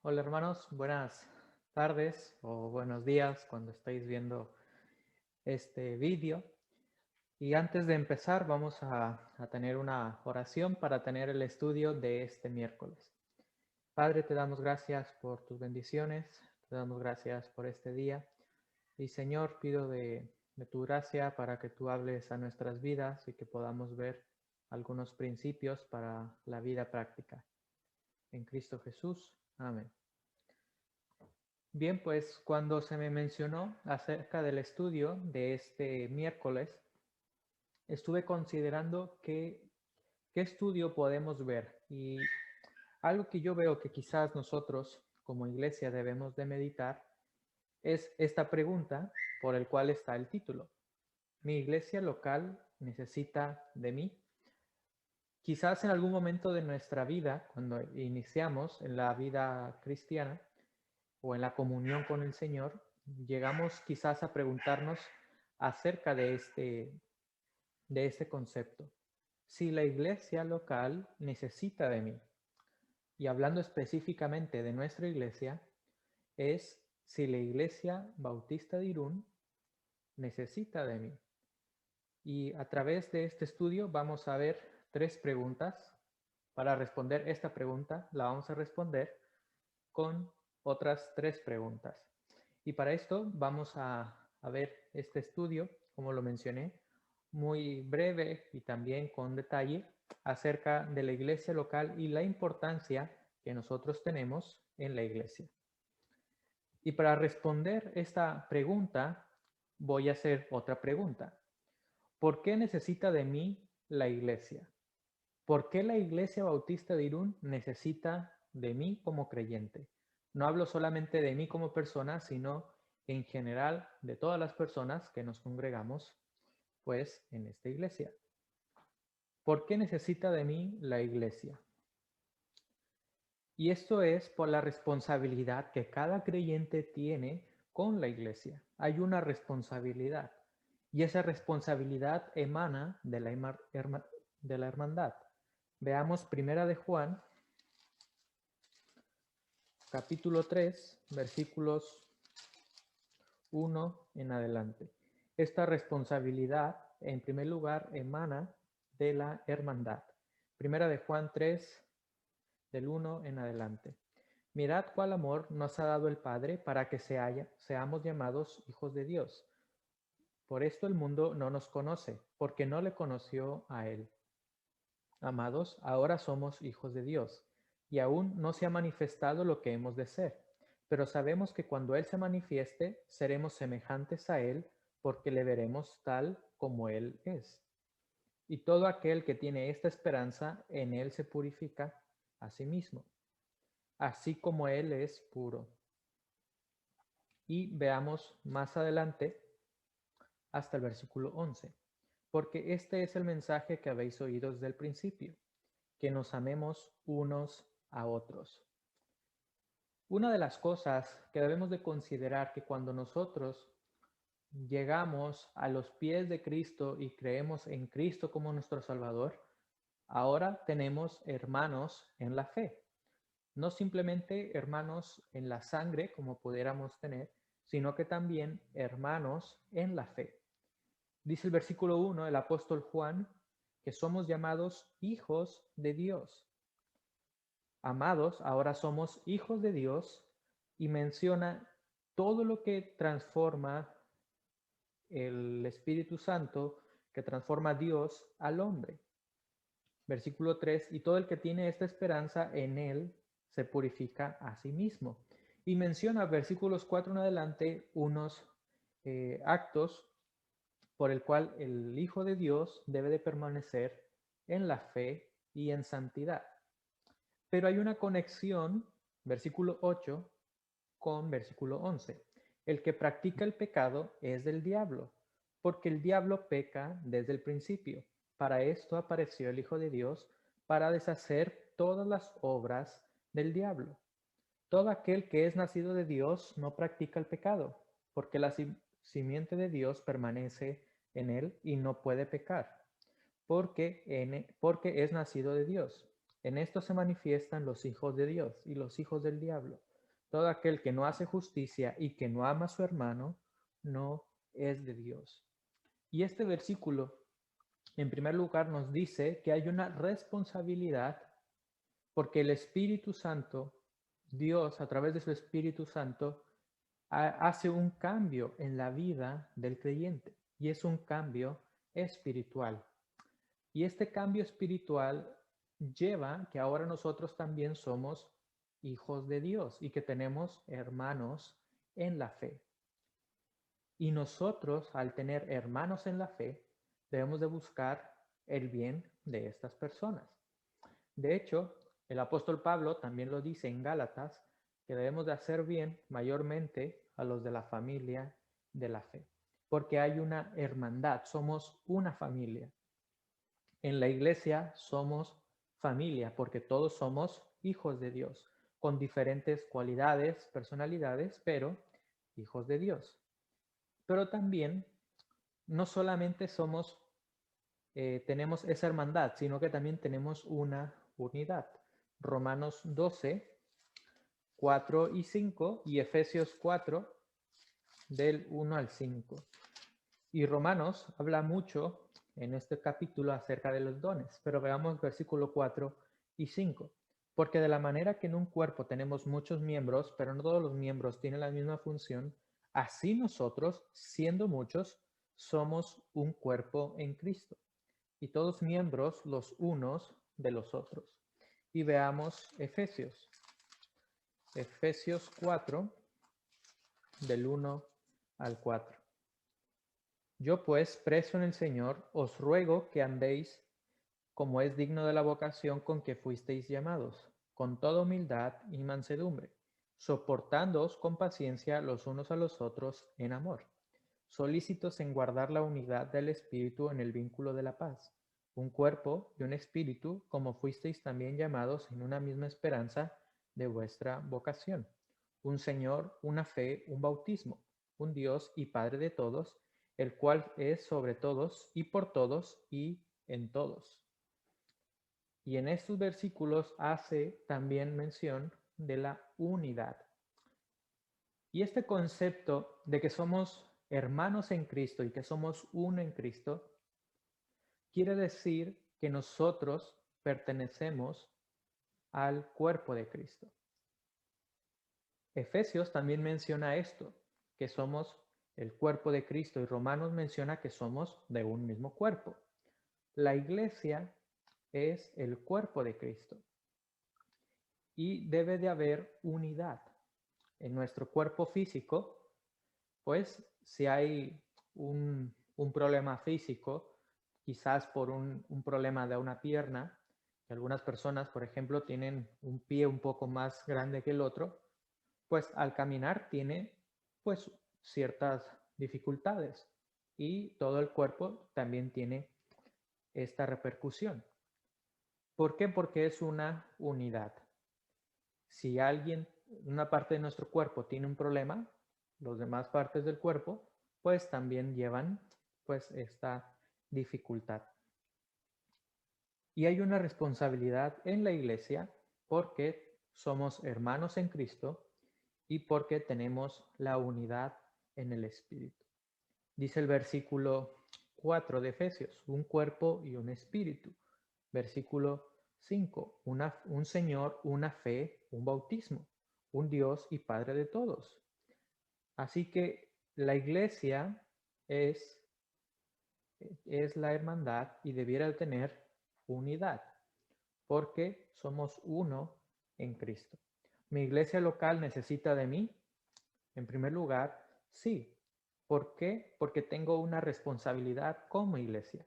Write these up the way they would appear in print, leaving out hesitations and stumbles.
Hola hermanos, buenas tardes o buenos días cuando estáis viendo este vídeo. Y antes de empezar vamos a tener una oración para tener el estudio de este miércoles. Padre, te damos gracias por tus bendiciones, te damos gracias por este día. Y Señor, pido de tu gracia para que tú hables a nuestras vidas y que podamos ver algunos principios para la vida práctica. En Cristo Jesús. Amén. Bien, pues cuando se me mencionó acerca del estudio de este miércoles, estuve considerando qué estudio podemos ver. Y algo que yo veo que quizás nosotros como iglesia debemos de meditar es esta pregunta por el cual está el título. ¿Mi iglesia local necesita de mí? Quizás en algún momento de nuestra vida, cuando iniciamos en la vida cristiana, o en la comunión con el Señor, llegamos quizás a preguntarnos acerca de este concepto. Si la iglesia local necesita de mí, y hablando específicamente de nuestra iglesia, es si la iglesia bautista de Irún necesita de mí. Y a través de este estudio vamos a ver tres preguntas. Para responder esta pregunta la vamos a responder con otras tres preguntas. Y para esto vamos a ver este estudio, como lo mencioné, muy breve y también con detalle acerca de la iglesia local y la importancia que nosotros tenemos en la iglesia. Y para responder esta pregunta, voy a hacer otra pregunta. ¿Por qué necesita de mí la iglesia? ¿Por qué la Iglesia Bautista de Irún necesita de mí como creyente? No hablo solamente de mí como persona, sino en general de todas las personas que nos congregamos, pues, en esta iglesia. ¿Por qué necesita de mí la iglesia? Y esto es por la responsabilidad que cada creyente tiene con la iglesia. Hay una responsabilidad y esa responsabilidad emana de la hermandad. Veamos Primera de Juan, capítulo 3, versículos 1 en adelante. Esta responsabilidad, en primer lugar, emana de la hermandad. Primera de Juan 3, del 1 en adelante. Mirad cuál amor nos ha dado el Padre para que seamos llamados hijos de Dios. Por esto el mundo no nos conoce, porque no le conoció a Él. Amados, ahora somos hijos de Dios, y aún no se ha manifestado lo que hemos de ser, pero sabemos que cuando Él se manifieste, seremos semejantes a Él, porque le veremos tal como Él es. Y todo aquel que tiene esta esperanza en Él se purifica a sí mismo, así como Él es puro. Y veamos más adelante hasta el versículo 11. Porque este es el mensaje que habéis oído desde el principio, que nos amemos unos a otros. Una de las cosas que debemos de considerar que cuando nosotros llegamos a los pies de Cristo y creemos en Cristo como nuestro Salvador, ahora tenemos hermanos en la fe. No simplemente hermanos en la sangre como pudiéramos tener, sino que también hermanos en la fe. Dice el versículo 1, el apóstol Juan, que somos llamados hijos de Dios. Amados, ahora somos hijos de Dios y menciona todo lo que transforma el Espíritu Santo, que transforma a Dios al hombre. Versículo 3, y todo el que tiene esta esperanza en él se purifica a sí mismo. Y menciona versículos 4 en adelante unos actos por el cual el Hijo de Dios debe de permanecer en la fe y en santidad. Pero hay una conexión, versículo 8, con versículo 11. El que practica el pecado es del diablo, porque el diablo peca desde el principio. Para esto apareció el Hijo de Dios, para deshacer todas las obras del diablo. Todo aquel que es nacido de Dios no practica el pecado, porque la simiente de Dios permanece en él y no puede pecar, porque es nacido de Dios. En esto se manifiestan los hijos de Dios y los hijos del diablo. Todo aquel que no hace justicia y que no ama a su hermano, no es de Dios. Y este versículo, en primer lugar, nos dice que hay una responsabilidad porque el Espíritu Santo, Dios, a través de su Espíritu Santo, hace un cambio en la vida del creyente y es un cambio espiritual. Y este cambio espiritual lleva que ahora nosotros también somos hijos de Dios y que tenemos hermanos en la fe. Y nosotros, al tener hermanos en la fe, debemos de buscar el bien de estas personas. De hecho, el apóstol Pablo también lo dice en Gálatas, que debemos de hacer bien mayormente a los de la familia de la fe, porque hay una hermandad, somos una familia. En la iglesia somos familia, porque todos somos hijos de Dios, con diferentes cualidades, personalidades, pero hijos de Dios. Pero también no solamente tenemos esa hermandad, sino que también tenemos una unidad. Romanos 12, 4 y 5 y Efesios 4 del 1 al 5. Y Romanos habla mucho en este capítulo acerca de los dones, pero veamos versículo 4 y 5. Porque de la manera que en un cuerpo tenemos muchos miembros, pero no todos los miembros tienen la misma función, así nosotros, siendo muchos, somos un cuerpo en Cristo, y todos miembros los unos de los otros. Y veamos Efesios. Efesios 4, del 1 al 4. Yo pues, preso en el Señor, os ruego que andéis como es digno de la vocación con que fuisteis llamados, con toda humildad y mansedumbre, soportándoos con paciencia los unos a los otros en amor, solícitos en guardar la unidad del Espíritu en el vínculo de la paz, un cuerpo y un espíritu, como fuisteis también llamados en una misma esperanza de vuestra vocación, un Señor, una fe, un bautismo, un Dios y Padre de todos, el cual es sobre todos y por todos y en todos. Y en estos versículos hace también mención de la unidad. Y este concepto de que somos hermanos en Cristo y que somos uno en Cristo, quiere decir que nosotros pertenecemos al cuerpo de Cristo. Efesios también menciona esto, que somos el cuerpo de Cristo, y Romanos menciona que somos de un mismo cuerpo. La iglesia es el cuerpo de Cristo y debe de haber unidad. En nuestro cuerpo físico, pues si hay un problema físico, quizás por un problema de una pierna, que algunas personas, por ejemplo, tienen un pie un poco más grande que el otro, pues al caminar tiene pues ciertas dificultades y todo el cuerpo también tiene esta repercusión. ¿Por qué? Porque es una unidad. Si alguien, una parte de nuestro cuerpo tiene un problema, las demás partes del cuerpo, pues también llevan pues esta dificultad. Y hay una responsabilidad en la iglesia porque somos hermanos en Cristo y porque tenemos la unidad en el Espíritu. Dice el versículo 4 de Efesios, un cuerpo y un espíritu. Versículo 5, un Señor, una fe, un bautismo, un Dios y Padre de todos. Así que la iglesia es la hermandad y debiera tener unidad, porque somos uno en Cristo. ¿Mi iglesia local necesita de mí? En primer lugar, sí. ¿Por qué? Porque tengo una responsabilidad como iglesia.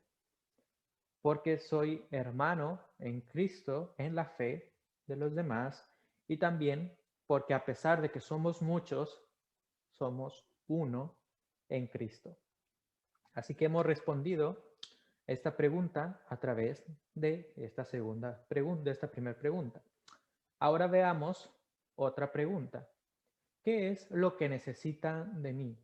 Porque soy hermano en Cristo, en la fe de los demás, y también porque a pesar de que somos muchos, somos uno en Cristo. Así que hemos respondido esta pregunta a través de esta segunda pregunta, de esta primera pregunta. Ahora veamos otra pregunta. ¿Qué es lo que necesita de mí?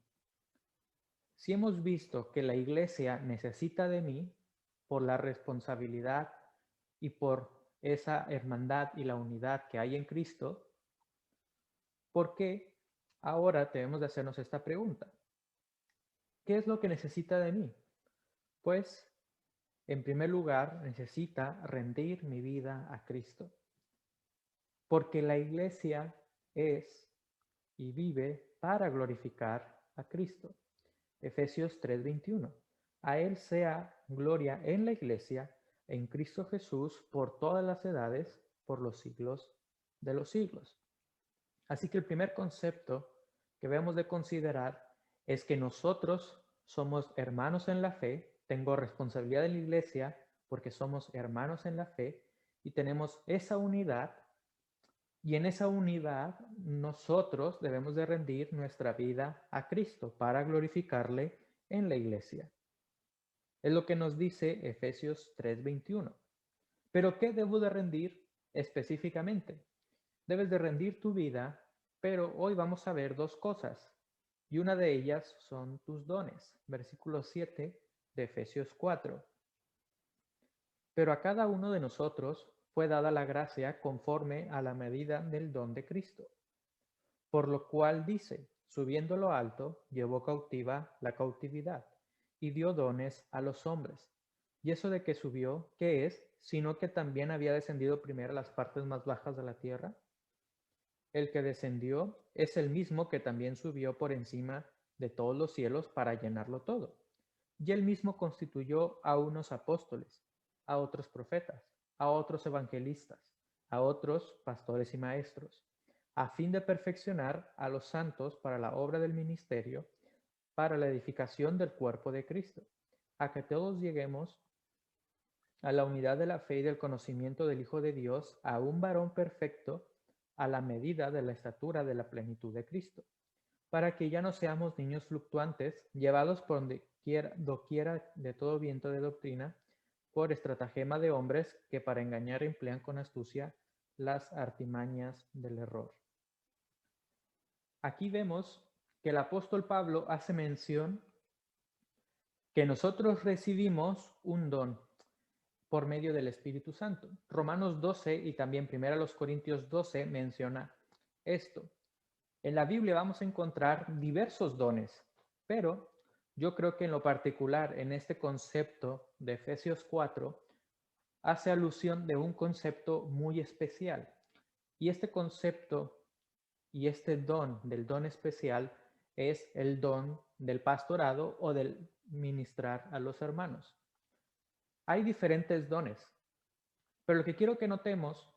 Si hemos visto que la iglesia necesita de mí por la responsabilidad y por esa hermandad y la unidad que hay en Cristo, ¿Por qué ahora debemos de hacernos esta pregunta? ¿Qué es lo que necesita de mí? Pues, en primer lugar, necesita rendir mi vida a Cristo, porque la iglesia es y vive para glorificar a Cristo. Efesios 3:21. A Él sea gloria en la iglesia, en Cristo Jesús, por todas las edades, por los siglos de los siglos. Así que el primer concepto que debemos de considerar es que nosotros somos hermanos en la fe, tengo responsabilidad en la iglesia porque somos hermanos en la fe y tenemos esa unidad, y en esa unidad nosotros debemos de rendir nuestra vida a Cristo para glorificarle en la iglesia. Es lo que nos dice Efesios 3:21. Pero ¿qué debo de rendir específicamente? Debes de rendir tu vida, pero hoy vamos a ver dos cosas, y una de ellas son tus dones. Versículo 7 de Efesios 4. Pero a cada uno de nosotros fue dada la gracia conforme a la medida del don de Cristo. Por lo cual dice, subiendo lo alto, llevó cautiva la cautividad y dio dones a los hombres. ¿Y eso de que subió, qué es? Sino que también había descendido primero a las partes más bajas de la tierra. El que descendió es el mismo que también subió por encima de todos los cielos para llenarlo todo. Y él mismo constituyó a unos apóstoles, a otros profetas, a otros evangelistas, a otros pastores y maestros, a fin de perfeccionar a los santos para la obra del ministerio, para la edificación del cuerpo de Cristo, a que todos lleguemos a la unidad de la fe y del conocimiento del Hijo de Dios, a un varón perfecto, a la medida de la estatura de la plenitud de Cristo, para que ya no seamos niños fluctuantes, llevados por doquiera de todo viento de doctrina, por estratagema de hombres que para engañar emplean con astucia las artimañas del error. Aquí vemos que el apóstol Pablo hace mención que nosotros recibimos un don por medio del Espíritu Santo. Romanos 12 y también 1 Corintios 12 menciona esto. En la Biblia vamos a encontrar diversos dones, pero yo creo que en lo particular en este concepto de Efesios 4 hace alusión de un concepto muy especial. Y este concepto y este don del don especial es el don del pastorado o del ministrar a los hermanos. Hay diferentes dones, pero lo que quiero que notemos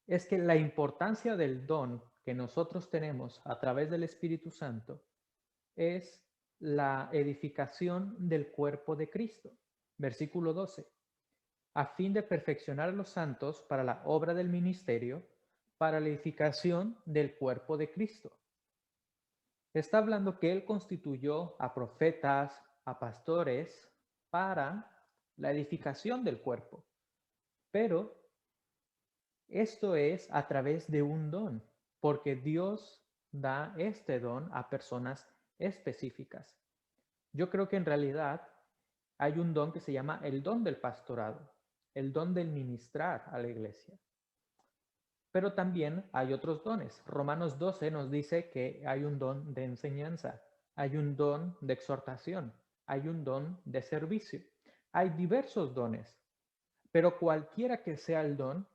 es que la importancia del don que nosotros tenemos a través del Espíritu Santo es la edificación del cuerpo de Cristo. Versículo 12. A fin de perfeccionar a los santos para la obra del ministerio, para la edificación del cuerpo de Cristo. Está hablando que Él constituyó a profetas, a pastores, para la edificación del cuerpo. Pero esto es a través de un don, porque Dios da este don a personas específicas. Yo creo que en realidad hay un don que se llama el don del pastorado, el don del ministrar a la iglesia. Pero también hay otros dones. Romanos 12 nos dice que hay un don de enseñanza, hay un don de exhortación, hay un don de servicio. Hay diversos dones, pero cualquiera que sea el don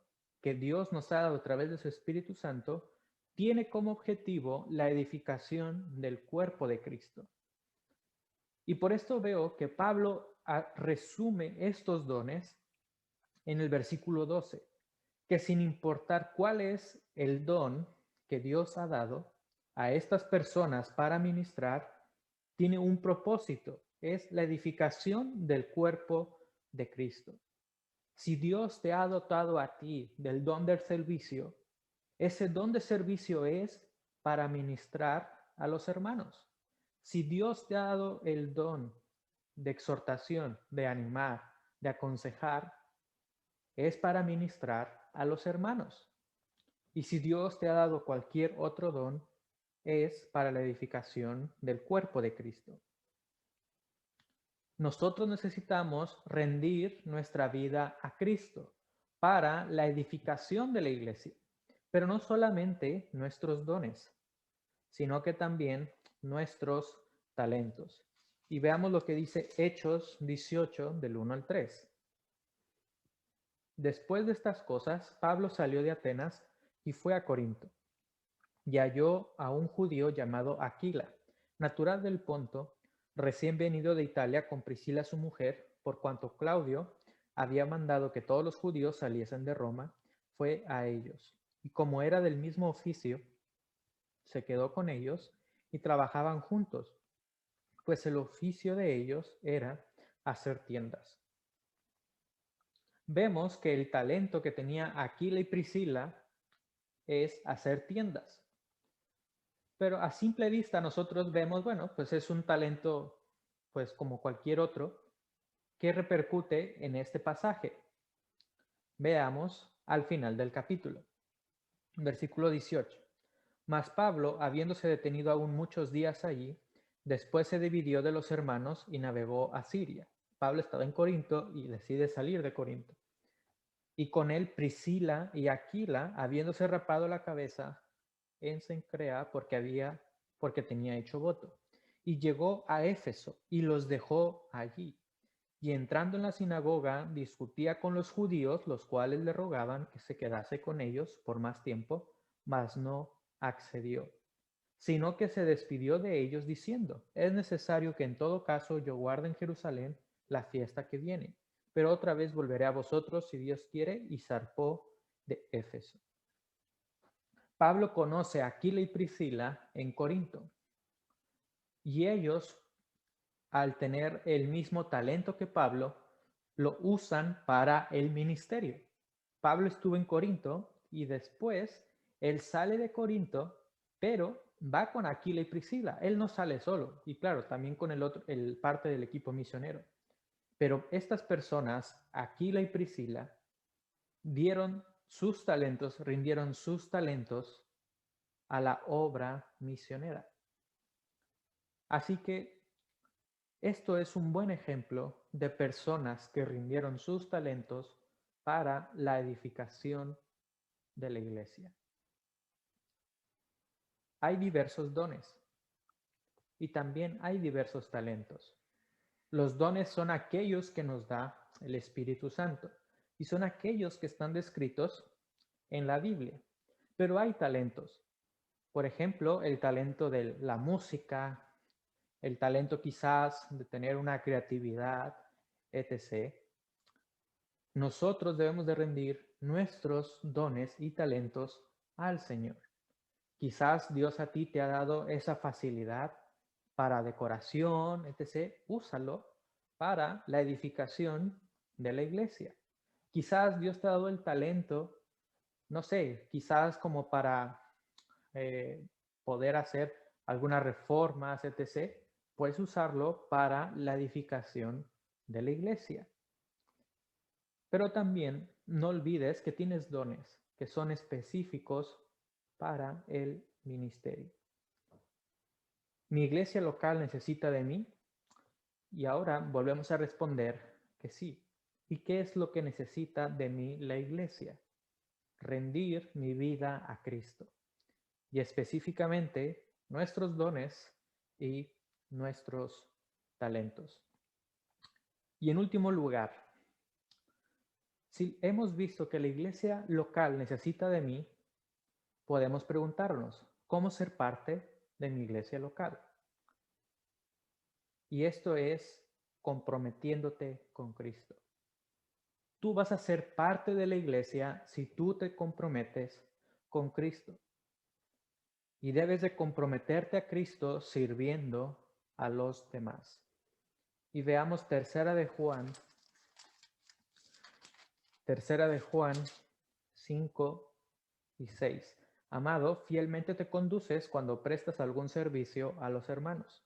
que Dios nos ha dado a través de su Espíritu Santo, tiene como objetivo la edificación del cuerpo de Cristo. Y por esto veo que Pablo resume estos dones en el versículo 12, que sin importar cuál es el don que Dios ha dado a estas personas para ministrar, tiene un propósito, es la edificación del cuerpo de Cristo. Si Dios te ha dotado a ti del don del servicio, ese don de servicio es para ministrar a los hermanos. Si Dios te ha dado el don de exhortación, de animar, de aconsejar, es para ministrar a los hermanos. Y si Dios te ha dado cualquier otro don, es para la edificación del cuerpo de Cristo. Nosotros necesitamos rendir nuestra vida a Cristo para la edificación de la iglesia. Pero no solamente nuestros dones, sino que también nuestros talentos. Y veamos lo que dice Hechos 18 del 1 al 3. Después de estas cosas, Pablo salió de Atenas y fue a Corinto, y halló a un judío llamado Aquila, natural del Ponto, recién venido de Italia con Priscila su mujer, por cuanto Claudio había mandado que todos los judíos saliesen de Roma, fue a ellos. Y como era del mismo oficio, se quedó con ellos y trabajaban juntos, pues el oficio de ellos era hacer tiendas. Vemos que el talento que tenía Aquila y Priscila es hacer tiendas. Pero a simple vista nosotros vemos, bueno, pues es un talento, pues como cualquier otro, que repercute en este pasaje. Veamos al final del capítulo. Versículo 18. Mas Pablo, habiéndose detenido aún muchos días allí, después se dividió de los hermanos y navegó a Siria. Pablo estaba en Corinto y decide salir de Corinto. Y con él Priscila y Aquila, habiéndose rapado la cabeza en Cencrea porque tenía hecho voto. Y llegó a Éfeso y los dejó allí. Y entrando en la sinagoga, discutía con los judíos, los cuales le rogaban que se quedase con ellos por más tiempo, mas no accedió, sino que se despidió de ellos diciendo: es necesario que en todo caso yo guarde en Jerusalén la fiesta que viene, pero otra vez volveré a vosotros si Dios quiere, y zarpó de Éfeso. Pablo conoce a Aquila y Priscila en Corinto, y ellos, al tener el mismo talento que Pablo, lo usan para el ministerio. Pablo estuvo en Corinto y después él sale de Corinto, pero va con Aquila y Priscila. Él no sale solo, y claro, también con el parte del equipo misionero. Pero estas personas, Aquila y Priscila, dieron sus talentos, rindieron sus talentos a la obra misionera. Así que esto es un buen ejemplo de personas que rindieron sus talentos para la edificación de la iglesia. Hay diversos dones y también hay diversos talentos. Los dones son aquellos que nos da el Espíritu Santo y son aquellos que están descritos en la Biblia. Pero hay talentos. Por ejemplo, el talento de la música, el talento quizás de tener una creatividad, etc. Nosotros debemos de rendir nuestros dones y talentos al Señor. Quizás Dios a ti te ha dado esa facilidad para decoración, etc. Úsalo para la edificación de la iglesia. Quizás Dios te ha dado el talento, no sé, quizás como para poder hacer algunas reformas, etc. Puedes usarlo para la edificación de la iglesia. Pero también no olvides que tienes dones que son específicos para el ministerio. ¿Mi iglesia local necesita de mí? Y ahora volvemos a responder que sí. ¿Y qué es lo que necesita de mí la iglesia? Rendir mi vida a Cristo. Y específicamente nuestros dones y nuestros talentos. Y en último lugar, si hemos visto que la iglesia local necesita de mí, podemos preguntarnos, ¿cómo ser parte de mi iglesia local? Y esto es comprometiéndote con Cristo. Tú vas a ser parte de la iglesia si tú te comprometes con Cristo. Y debes de comprometerte a Cristo sirviendo a los demás. Y veamos tercera de Juan 5 y 6. Amado, fielmente te conduces cuando prestas algún servicio a los hermanos,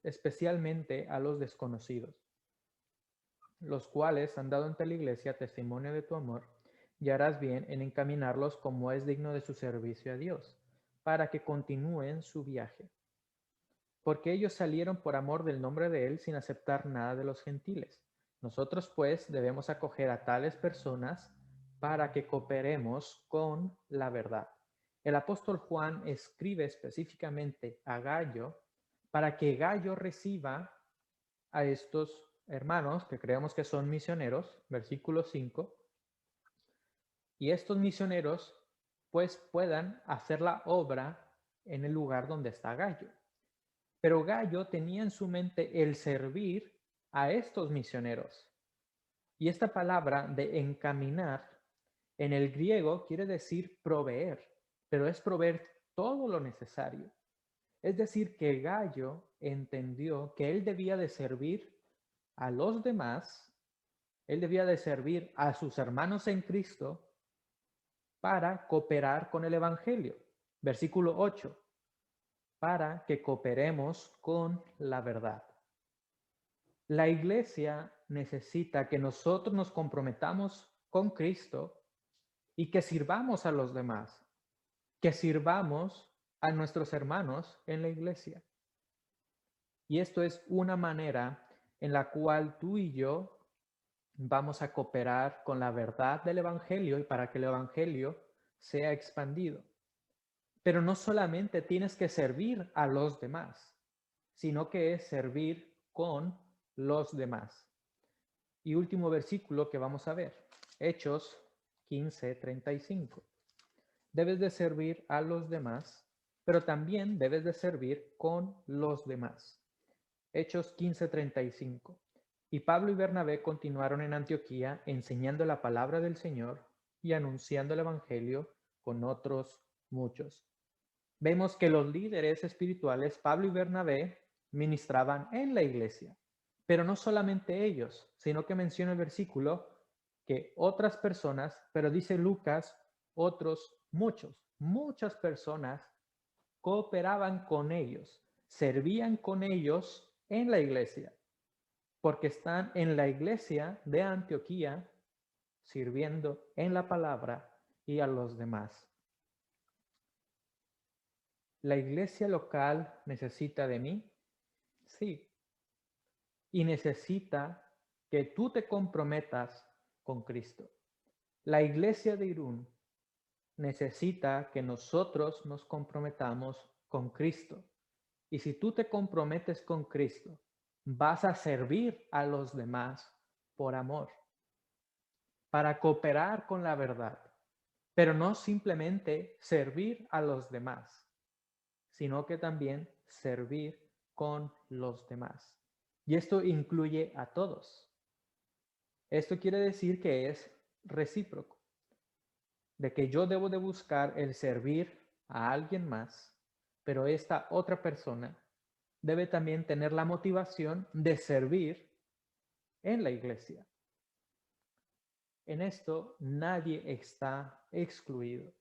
especialmente a los desconocidos, los cuales han dado ante la iglesia testimonio de tu amor, y harás bien en encaminarlos como es digno de su servicio a Dios, para que continúen su viaje. Porque ellos salieron por amor del nombre de Él sin aceptar nada de los gentiles. Nosotros pues debemos acoger a tales personas para que cooperemos con la verdad. El apóstol Juan escribe específicamente a Gayo para que Gayo reciba a estos hermanos que creemos que son misioneros, versículo 5, y estos misioneros pues puedan hacer la obra en el lugar donde está Gayo. Pero Gayo tenía en su mente el servir a estos misioneros. Y esta palabra de encaminar en el griego quiere decir proveer, pero es proveer todo lo necesario. Es decir, que Gayo entendió que él debía de servir a los demás, él debía de servir a sus hermanos en Cristo para cooperar con el Evangelio. Versículo 8, para que cooperemos con la verdad. La iglesia necesita que nosotros nos comprometamos con Cristo y que sirvamos a los demás, que sirvamos a nuestros hermanos en la iglesia. Y esto es una manera en la cual tú y yo vamos a cooperar con la verdad del Evangelio y para que el Evangelio sea expandido. Pero no solamente tienes que servir a los demás, sino que es servir con los demás. Y último versículo que vamos a ver, Hechos 15:35. Debes de servir a los demás, pero también debes de servir con los demás. Hechos 15:35. Y Pablo y Bernabé continuaron en Antioquía enseñando la palabra del Señor y anunciando el Evangelio con otros muchos. Vemos que los líderes espirituales, Pablo y Bernabé, ministraban en la iglesia. Pero no solamente ellos, sino que menciona el versículo que otras personas, pero dice Lucas, otros muchas personas cooperaban con ellos, servían con ellos en la iglesia, porque están en la iglesia de Antioquía sirviendo en la palabra y a los demás. ¿La iglesia local necesita de mí? Sí. Y necesita que tú te comprometas con Cristo. La iglesia de Irún necesita que nosotros nos comprometamos con Cristo. Y si tú te comprometes con Cristo, vas a servir a los demás por amor, para cooperar con la verdad, pero no simplemente servir a los demás, sino que también servir con los demás. Y esto incluye a todos. Esto quiere decir que es recíproco, de que yo debo de buscar el servir a alguien más, pero esta otra persona debe también tener la motivación de servir en la iglesia. En esto nadie está excluido.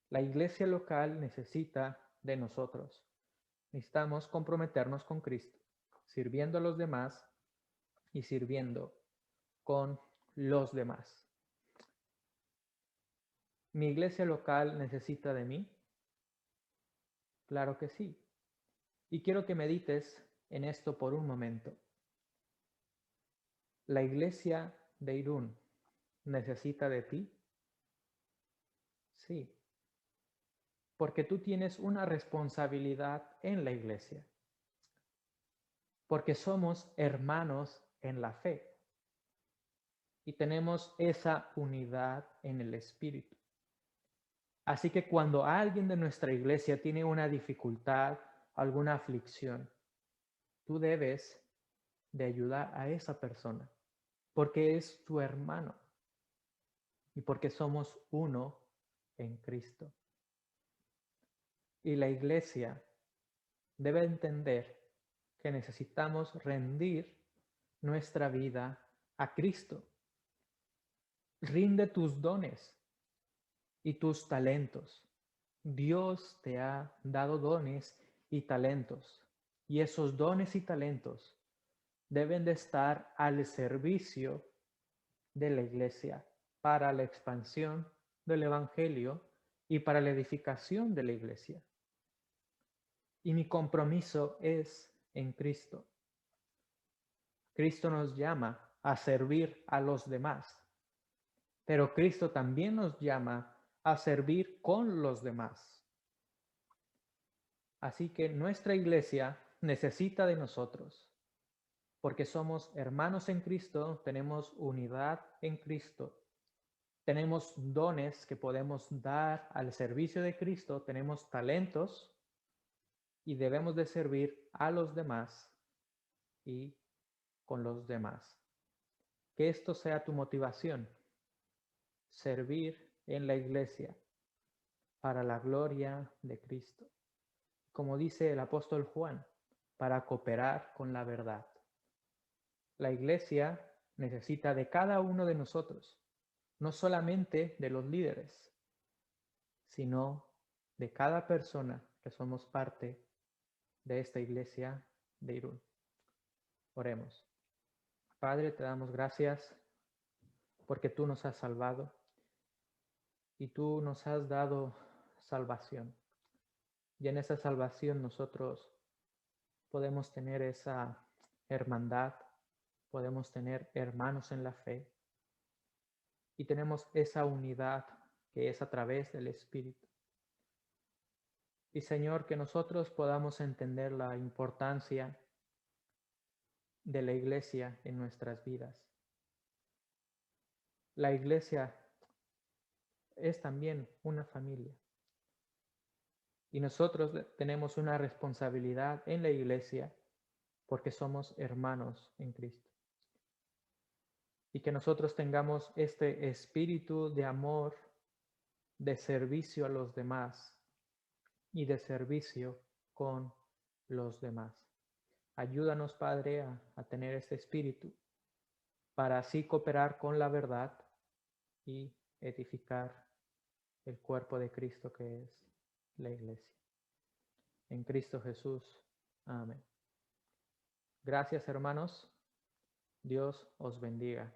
La iglesia local necesita de nosotros. Necesitamos comprometernos con Cristo, sirviendo a los demás y sirviendo con los demás. ¿Mi iglesia local necesita de mí? Claro que sí. Y quiero que medites en esto por un momento. ¿La iglesia de Irún necesita de ti? Sí. Porque tú tienes una responsabilidad en la iglesia. Porque somos hermanos en la fe. Y tenemos esa unidad en el Espíritu. Así que cuando alguien de nuestra iglesia tiene una dificultad, alguna aflicción, tú debes de ayudar a esa persona, porque es tu hermano y porque somos uno en Cristo. Y la iglesia debe entender que necesitamos rendir nuestra vida a Cristo. Rinde tus dones y tus talentos. Dios te ha dado dones y talentos, y esos dones y talentos deben de estar al servicio de la iglesia para la expansión del Evangelio y para la edificación de la iglesia. Y mi compromiso es en Cristo. Cristo nos llama a servir a los demás. Pero Cristo también nos llama a servir con los demás. Así que nuestra iglesia necesita de nosotros, porque somos hermanos en Cristo, tenemos unidad en Cristo, tenemos dones que podemos dar al servicio de Cristo, tenemos talentos y debemos de servir a los demás y con los demás. Que esto sea tu motivación, servir en la iglesia para la gloria de Cristo. Como dice el apóstol Juan, para cooperar con la verdad. La iglesia necesita de cada uno de nosotros, no solamente de los líderes, sino de cada persona que somos parte de esta iglesia de Irún. Oremos. Padre, te damos gracias porque tú nos has salvado y tú nos has dado salvación. Y en esa salvación nosotros podemos tener esa hermandad, podemos tener hermanos en la fe y tenemos esa unidad que es a través del Espíritu. Y Señor, que nosotros podamos entender la importancia de la iglesia en nuestras vidas. La iglesia es también una familia. Y nosotros tenemos una responsabilidad en la iglesia porque somos hermanos en Cristo. Y que nosotros tengamos este espíritu de amor, de servicio a los demás y de servicio con los demás. Ayúdanos, Padre, a tener este espíritu para así cooperar con la verdad y edificar el cuerpo de Cristo que es la iglesia. En Cristo Jesús. Amén. Gracias, hermanos. Dios os bendiga.